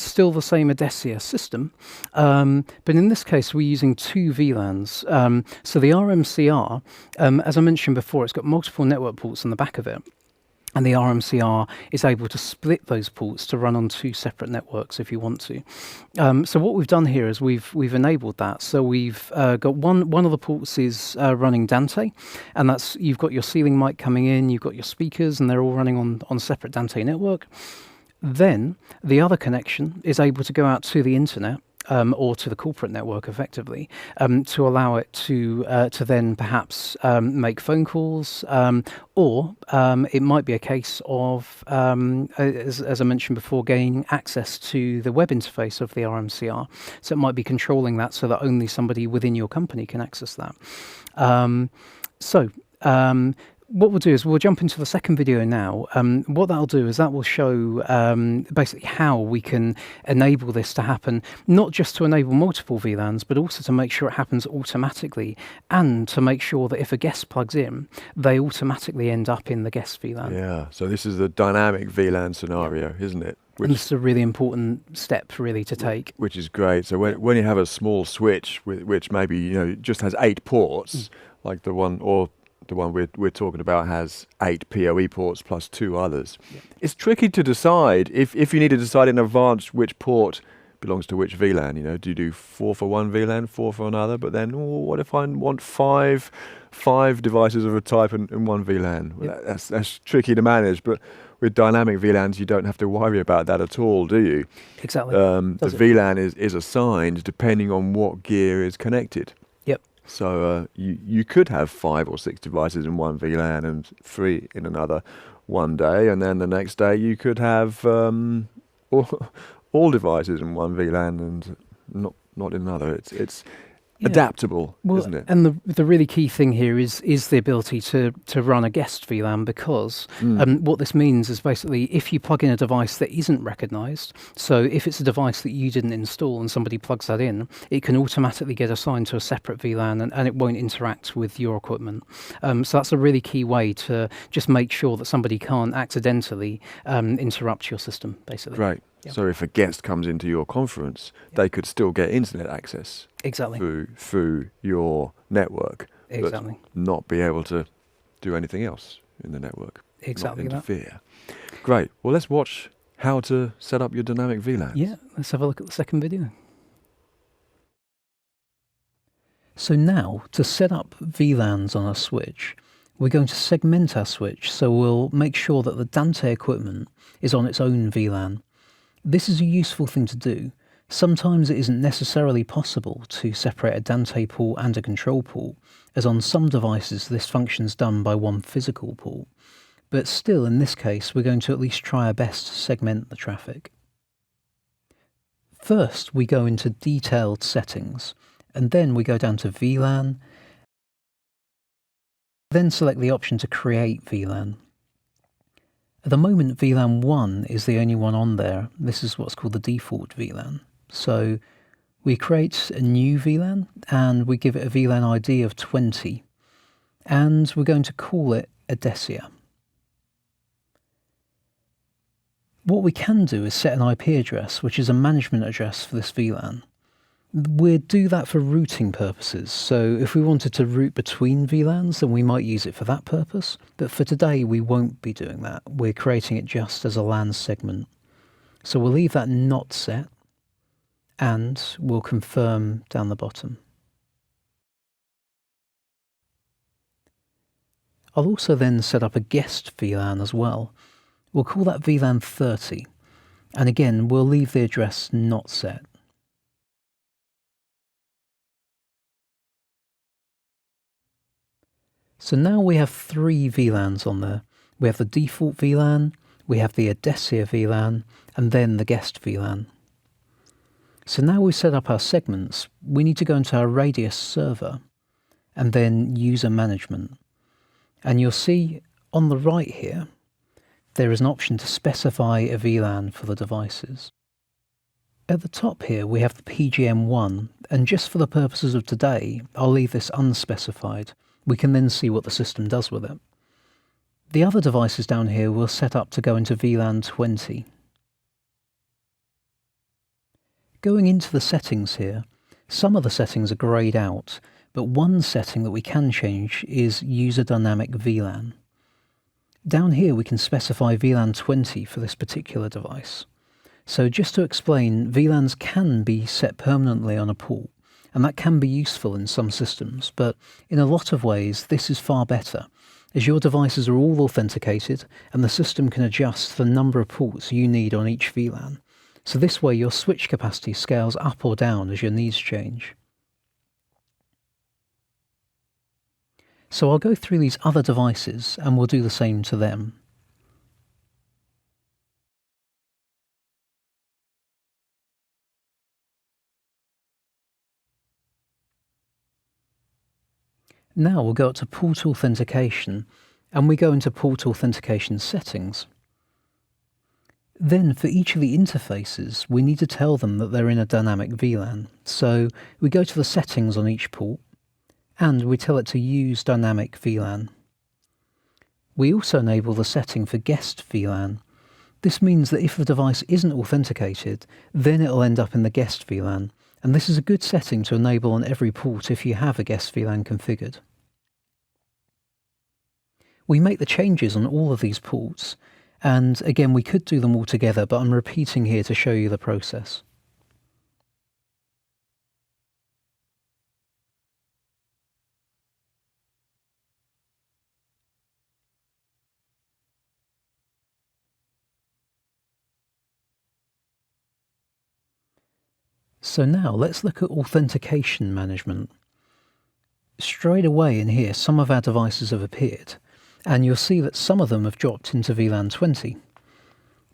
still the same ADECIA system, but in this case we're using two VLANs. So the RMCR, as I mentioned before, it's got multiple network ports on the back of it. And the RMCR is able to split those ports to run on two separate networks if you want to. So what we've done here is we've enabled that. So we've got one of the ports is running Dante, and that's, you've got your ceiling mic coming in, you've got your speakers, and they're all running on separate Dante network. Then the other connection is able to go out to the internet or to the corporate network effectively, to allow it to then perhaps make phone calls, or it might be a case of, as I mentioned before, gaining access to the web interface of the RMCR. So it might be controlling that so that only somebody within your company can access that. What we'll do is we'll jump into the second video now. What that'll do is that will show basically how we can enable this to happen, not just to enable multiple VLANs, but also to make sure it happens automatically, and to make sure that if a guest plugs in, they automatically end up in the guest VLAN. Yeah, so this is the dynamic VLAN scenario, isn't it? And this is a really important step really to take. Which is great. So when you have a small switch which maybe just has 8 ports, like the one we're talking about has 8 PoE ports plus 2 others. Yep. It's tricky to decide if you need to decide in advance which port belongs to which VLAN. Do you do 4 for one VLAN, 4 for another? But then, what if I want five devices of a type in one VLAN? Well, yep. That's tricky to manage. But with dynamic VLANs, you don't have to worry about that at all, do you? Exactly. The VLAN is assigned depending on what gear is connected. Yep. So you could have 5 or 6 devices in one VLAN and 3 in another one day, and then the next day you could have all devices in one VLAN and not in another. It's adaptable, isn't it? And the really key thing here is the ability to run a guest VLAN, because what this means is basically if you plug in a device that isn't recognised, so if it's a device that you didn't install and somebody plugs that in, it can automatically get assigned to a separate VLAN and it won't interact with your equipment. So that's a really key way to just make sure that somebody can't accidentally interrupt your system, basically. Right. Yep. So if a guest comes into your conference, they could still get internet access. Exactly. Through your network. Exactly. But not be able to do anything else in the network. Exactly. Not interfere. Great. Well, let's watch how to set up your dynamic VLANs. Yeah, let's have a look at the second video. So now, to set up VLANs on our switch, we're going to segment our switch, so we'll make sure that the Dante equipment is on its own VLAN. This is a useful thing to do. Sometimes it isn't necessarily possible to separate a Dante port and a control port, as on some devices this function's done by one physical port. But still, in this case, we're going to at least try our best to segment the traffic. First, we go into detailed settings, and then we go down to VLAN, then select the option to create VLAN. At the moment, VLAN 1 is the only one on there. This is what's called the default VLAN. So we create a new VLAN and we give it a VLAN ID of 20. And we're going to call it ADECIA. What we can do is set an IP address, which is a management address for this VLAN. We'd do that for routing purposes, so if we wanted to route between VLANs, then we might use it for that purpose, but for today we won't be doing that. We're creating it just as a LAN segment. So we'll leave that not set, and we'll confirm down the bottom. I'll also then set up a guest VLAN as well. We'll call that VLAN 30, and again we'll leave the address not set. So now we have 3 VLANs on there. We have the default VLAN, we have the ADECIA VLAN, and then the guest VLAN. So now we've set up our segments, we need to go into our Radius server, and then user management. And you'll see on the right here, there is an option to specify a VLAN for the devices. At the top here we have the PGM1, and just for the purposes of today, I'll leave this unspecified. We can then see what the system does with it. The other devices down here we'll set up to go into VLAN 20. Going into the settings here, some of the settings are greyed out, but one setting that we can change is User Dynamic VLAN. Down here we can specify VLAN 20 for this particular device. So just to explain, VLANs can be set permanently on a port, and that can be useful in some systems, but in a lot of ways this is far better, as your devices are all authenticated and the system can adjust the number of ports you need on each VLAN. So this way your switch capacity scales up or down as your needs change. So I'll go through these other devices and we'll do the same to them. Now we'll go up to port authentication and we go into port authentication settings. Then for each of the interfaces, we need to tell them that they're in a dynamic VLAN. So we go to the settings on each port and we tell it to use dynamic VLAN. We also enable the setting for guest VLAN. This means that if the device isn't authenticated, then it'll end up in the guest VLAN. And this is a good setting to enable on every port if you have a guest VLAN configured. We make the changes on all of these ports, and again we could do them all together, but I'm repeating here to show you the process. So now let's look at authentication management. Straight away in here, some of our devices have appeared, and you'll see that some of them have dropped into VLAN 20.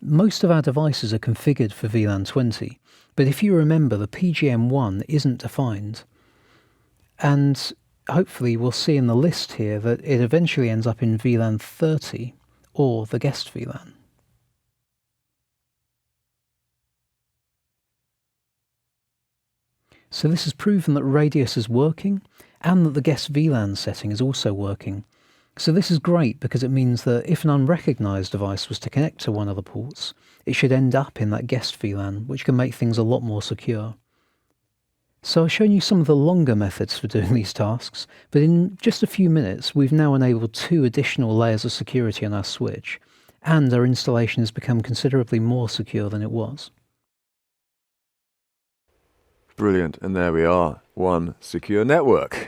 Most of our devices are configured for VLAN 20, but if you remember, the PGM1 isn't defined. And hopefully we'll see in the list here that it eventually ends up in VLAN 30 or the guest VLAN. So this has proven that Radius is working and that the guest VLAN setting is also working. So this is great because it means that if an unrecognised device was to connect to one of the ports, it should end up in that guest VLAN, which can make things a lot more secure. So I've shown you some of the longer methods for doing these tasks, but in just a few minutes we've now enabled 2 additional layers of security on our switch, and our installation has become considerably more secure than it was. Brilliant, and there we are, one secure network.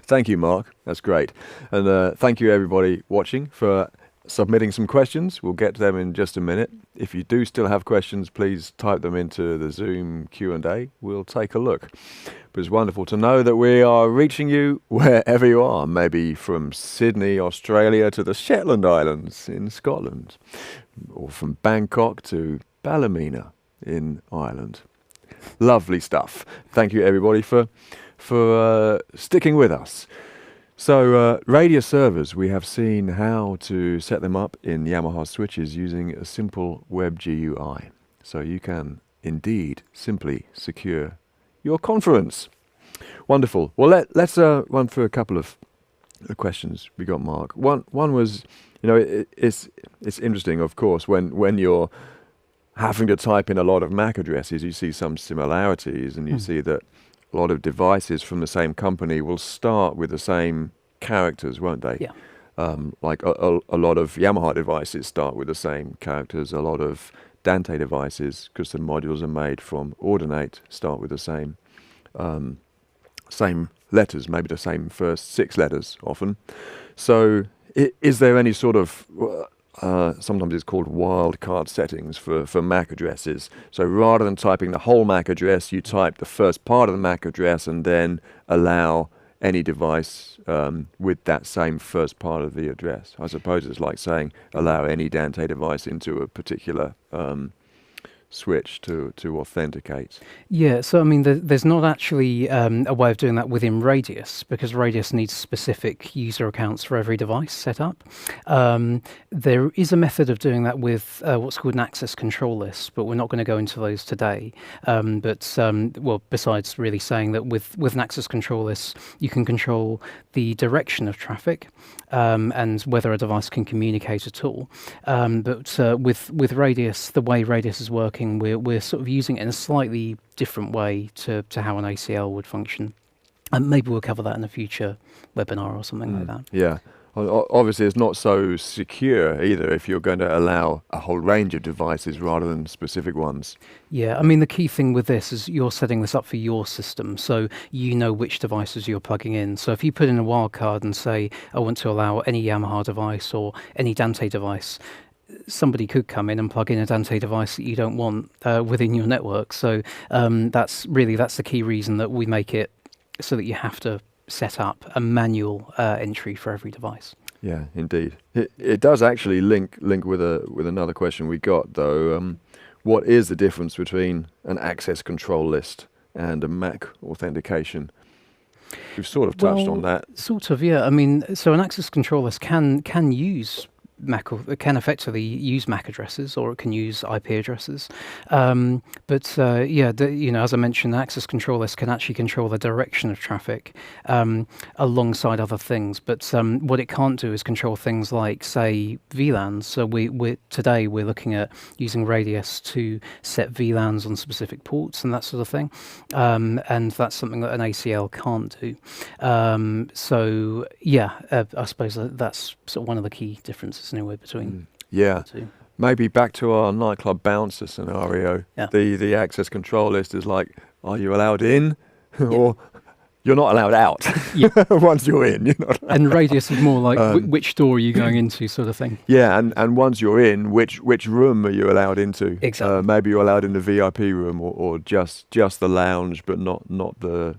Thank you, Mark, that's great. And thank you everybody watching for submitting some questions. We'll get to them in just a minute. If you do still have questions, please type them into the Zoom Q&A. We'll take a look. But it's wonderful to know that we are reaching you wherever you are, maybe from Sydney, Australia to the Shetland Islands in Scotland, or from Bangkok to Ballymena in Ireland. Lovely stuff. Thank you everybody for sticking with us. So Radius servers, we have seen how to set them up in Yamaha switches using a simple web GUI. So you can indeed simply secure your conference. Wonderful. Well, let's run through a couple of questions we got, Mark. One was, you know, it's interesting, of course, when you're having to type in a lot of MAC addresses, you see some similarities, and you see that a lot of devices from the same company will start with the same characters, won't they? Yeah. Like a lot of Yamaha devices start with the same characters. A lot of Dante devices, because the modules are made from Ordinate, start with the same letters, maybe the same first 6 letters often. So is there any sort of sometimes it's called wildcard settings for MAC addresses. So rather than typing the whole MAC address, you type the first part of the MAC address and then allow any device with that same first part of the address. I suppose it's like saying allow any Dante device into a particular switch to authenticate. Yeah, so I mean, there's not actually a way of doing that within Radius, because Radius needs specific user accounts for every device set up. There is a method of doing that with what's called an access control list, but we're not going to go into those today. Well, besides really saying that with an access control list, you can control the direction of traffic and whether a device can communicate at all. With Radius, the way Radius is working, we're sort of using it in a slightly different way to how an ACL would function. And maybe we'll cover that in a future webinar or something like that. Yeah. Obviously, it's not so secure either if you're going to allow a whole range of devices rather than specific ones. Yeah, I mean, the key thing with this is you're setting this up for your system, so you know which devices you're plugging in. So if you put in a wildcard and say, I want to allow any Yamaha device or any Dante device, somebody could come in and plug in a Dante device that you don't want within your network. So that's the key reason that we make it so that you have to set up a manual entry for every device. Yeah, indeed. It does actually link with another question we got though. What is the difference between an access control list and a MAC authentication? We've sort of touched on that. Sort of, yeah. I mean, so an access control list can use it can effectively use MAC addresses, or it can use IP addresses. But as I mentioned, the access control list can actually control the direction of traffic alongside other things. But what it can't do is control things like, say, VLANs. So today we're looking at using Radius to set VLANs on specific ports and that sort of thing. And that's something that an ACL can't do. I suppose that's sort of one of the key differences anyway between the two. Maybe back to our nightclub bouncer scenario. Yeah. The access control list is like, are you allowed in or you're not allowed out? Once you're in, you're not allowed. And Radius is more like which door are you going into, sort of thing. Yeah, and once you're in, which room are you allowed into? Exactly. Maybe you're allowed in the VIP room or just the lounge, but not the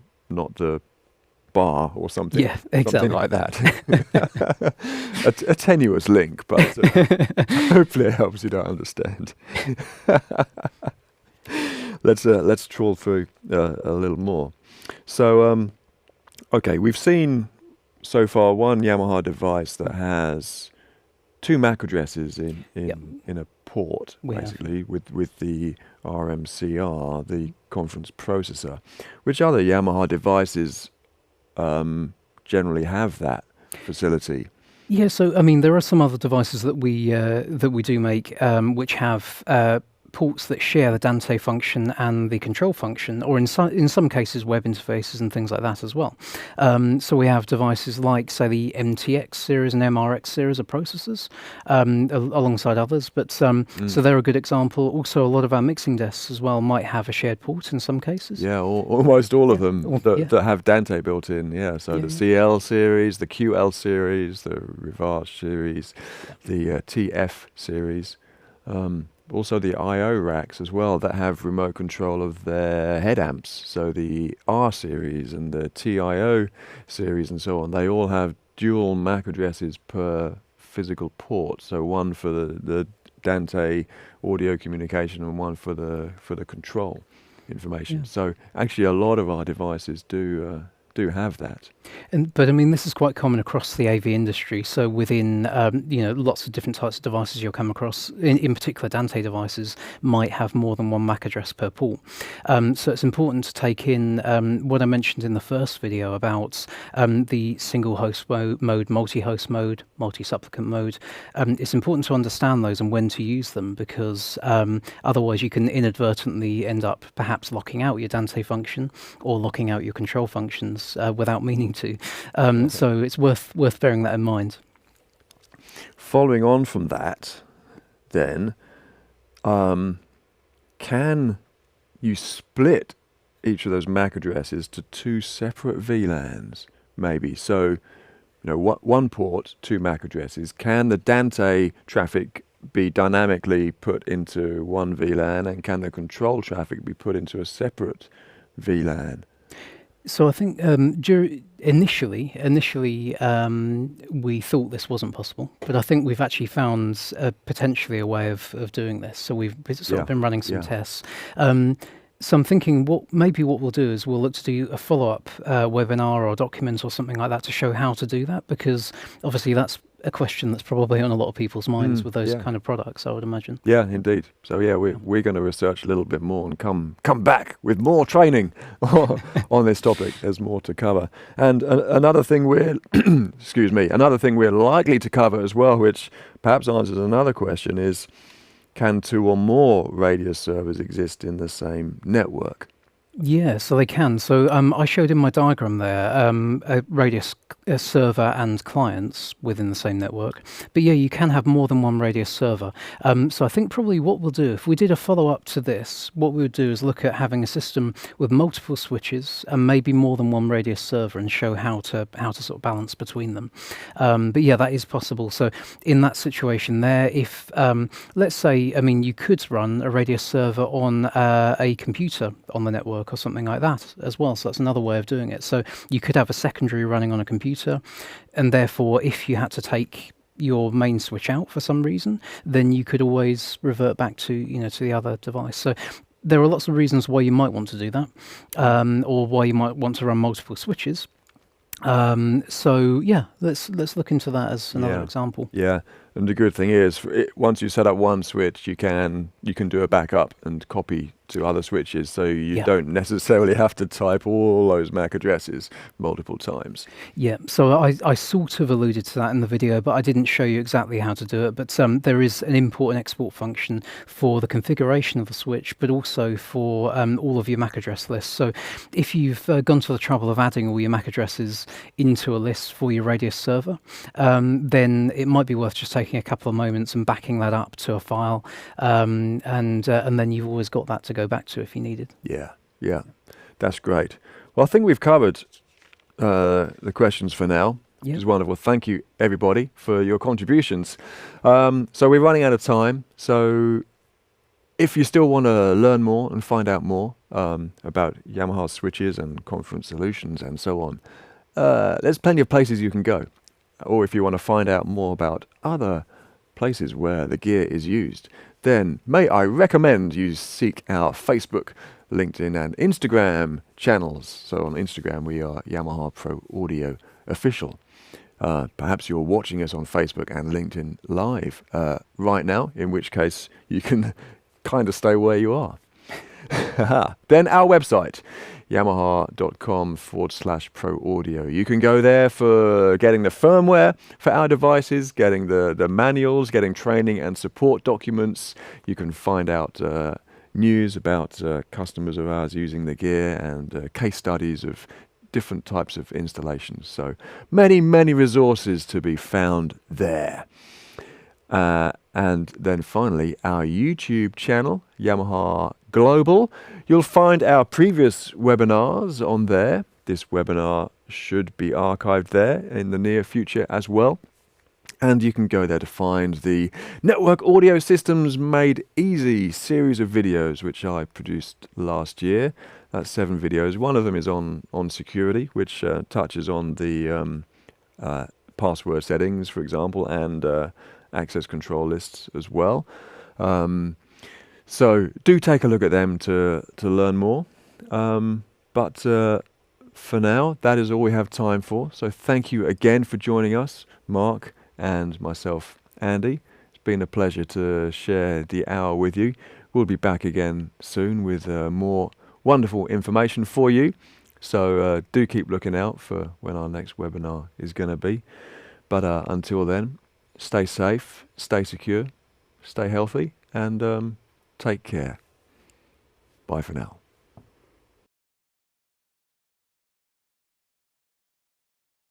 bar or something. Yeah, exactly. Something like that. a tenuous link, but hopefully it helps you to understand. Let's trawl through a little more. So, okay, we've seen so far one Yamaha device that has two MAC addresses in a port, basically, with the RMCR, the conference processor. Which other Yamaha devices generally have that facility? Yeah, so I mean, there are some other devices that we do make which have ports that share the Dante function and the control function, or in some cases web interfaces and things like that as well. So we have devices like, say, the MTX series and MRX series of processors, alongside others. But so they're a good example. Also, a lot of our mixing desks as well might have a shared port in some cases. Yeah, almost all of them that have Dante built in. Yeah, so the CL series, the QL series, the Rivage series, the TF series. Also the I/O racks as well that have remote control of their head amps. So the R series and the TIO series and so on, they all have dual MAC addresses per physical port. So one for the Dante audio communication and one for the control information. Yeah. So actually a lot of our devices do have that. But I mean, this is quite common across the AV industry. So within, lots of different types of devices you'll come across, in particular Dante devices, might have more than one MAC address per port. So it's important to take in what I mentioned in the first video about the single host mode, multi-host mode, multi-supplicant mode. It's important to understand those and when to use them, because otherwise you can inadvertently end up perhaps locking out your Dante function or locking out your control functions without meaning to. So it's worth bearing that in mind. Following on from that, then, can you split each of those MAC addresses to two separate VLANs, maybe? So, one port, two MAC addresses. Can the Dante traffic be dynamically put into one VLAN, and can the control traffic be put into a separate VLAN? So I think initially, we thought this wasn't possible, but I think we've actually found potentially a way of doing this. So we've sort of been running some tests. So I'm thinking what we'll do is we'll look to do a follow-up webinar or document or something like that to show how to do that, because obviously that's a question that's probably on a lot of people's minds with those kind of products, I would imagine. Yeah, indeed. So we're going to research a little bit more and come back with more training on this topic. There's more to cover. And another thing we're likely to cover as well, which perhaps answers another question, is can two or more Radius servers exist in the same network? Yeah, so they can. So I showed in my diagram there a radius server and clients within the same network. But yeah, you can have more than one radius server. So I think probably what we'll do, if we did a follow-up to this, what we would do is look at having a system with multiple switches and maybe more than one radius server, and show how to sort of balance between them. But yeah, that is possible. So in that situation there, if let's say, I mean, you could run a radius server on a computer on the network or something like that as well. So that's another way of doing it. So you could have a secondary running on a computer, and therefore if you had to take your main switch out for some reason, then you could always revert back to, to the other device. So there are lots of reasons why you might want to do that, or why you might want to run multiple switches. So yeah, let's look into that as another example. Yeah, and the good thing is, once you set up one switch, you can do a backup and copy to other switches, so you don't necessarily have to type all those MAC addresses multiple times. Yeah, so I sort of alluded to that in the video, but I didn't show you exactly how to do it. But there is an import and export function for the configuration of the switch, but also for all of your MAC address lists. So if you've gone to the trouble of adding all your MAC addresses into a list for your radius server, then it might be worth just taking a couple of moments and backing that up to a file, and then you've always got that to go back to if you need it. Yeah, that's great. Well, I think we've covered the questions for now, which is wonderful. Thank you, everybody, for your contributions. So we're running out of time. So if you still want to learn more and find out more about Yamaha switches and conference solutions and so on, there's plenty of places you can go. Or if you want to find out more about other places where the gear is used, then may I recommend you seek our Facebook, LinkedIn and Instagram channels. So on Instagram we are Yamaha Pro Audio Official. Perhaps you're watching us on Facebook and LinkedIn live right now, in which case you can kind of stay where you are. Then our website, yamaha.com/pro audio. You can go there for getting the firmware for our devices, getting the manuals, getting training and support documents. You can find out news about customers of ours using the gear, and case studies of different types of installations. So many resources to be found there. And then finally, our YouTube channel, Yamaha Global. You'll find our previous webinars on there. This webinar should be archived there in the near future as well. And you can go there to find the Network Audio Systems Made Easy series of videos, which I produced last year. That's 7 videos. One of them is on security, which touches on the password settings, for example, and access control lists as well. So do take a look at them to learn more. But for now, that is all we have time for. So thank you again for joining us, Mark and myself, Andy. It's been a pleasure to share the hour with you. We'll be back again soon with more wonderful information for you. So do keep looking out for when our next webinar is going to be. But until then, stay safe, stay secure, stay healthy, and take care. Bye for now.